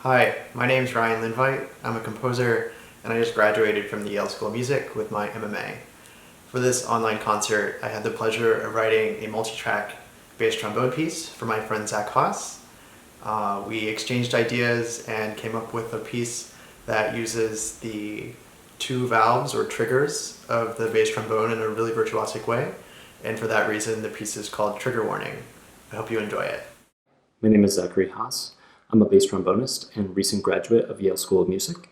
Hi, my name's Ryan Lindveit. I'm a composer and I just graduated from the Yale School of Music with my MMA. For this online concert, I had the pleasure of writing a multi-track bass trombone piece for my friend Zach Haas. We exchanged ideas and came up with a piece that uses the two valves or triggers of the bass trombone in a really virtuosic way, and for that reason the piece is called Trigger Warning. I hope you enjoy it. My name is Zachary Haas. I'm a bass trombonist and recent graduate of Yale School of Music.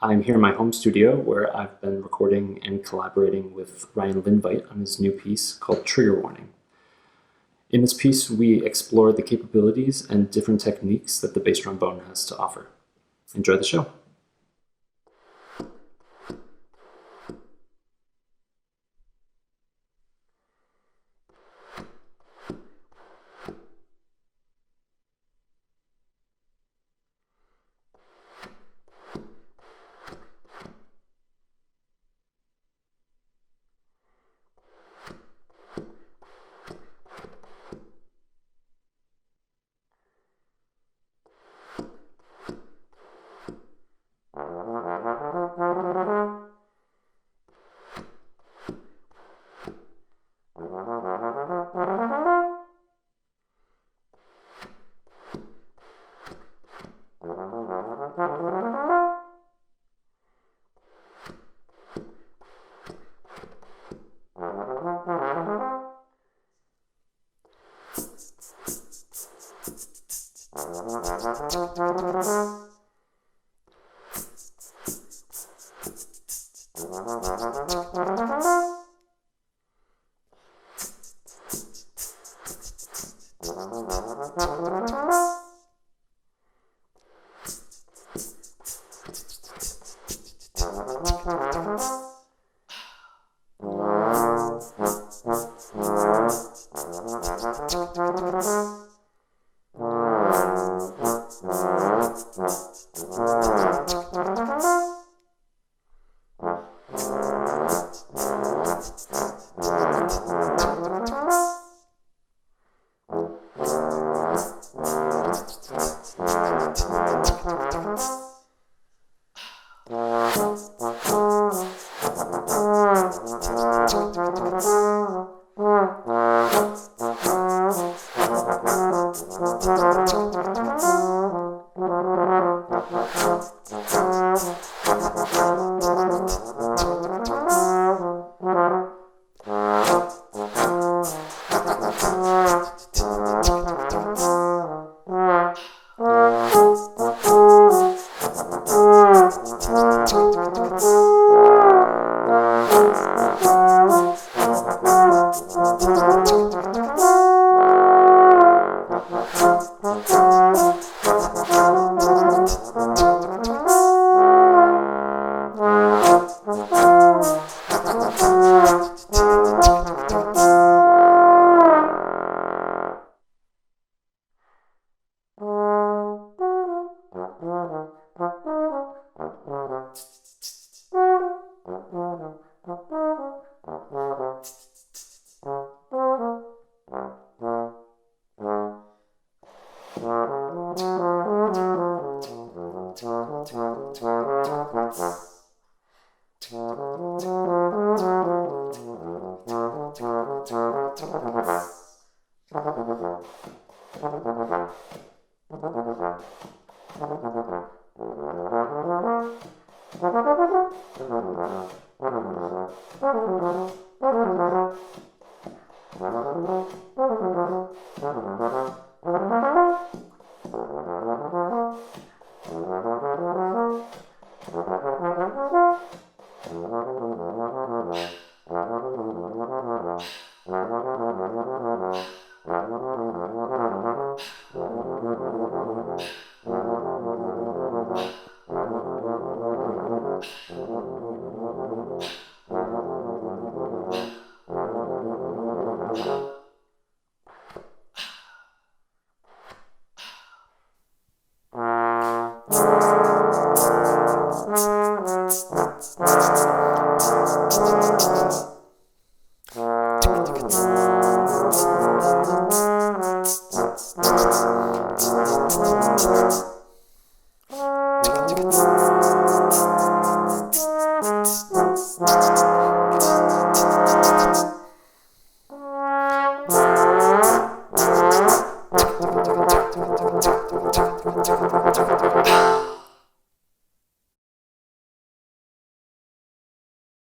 I'm here in my home studio where I've been recording and collaborating with Ryan Lindveit on his new piece called Trigger Warning. In this piece, we explore the capabilities and different techniques that the bass trombone has to offer. Enjoy the show.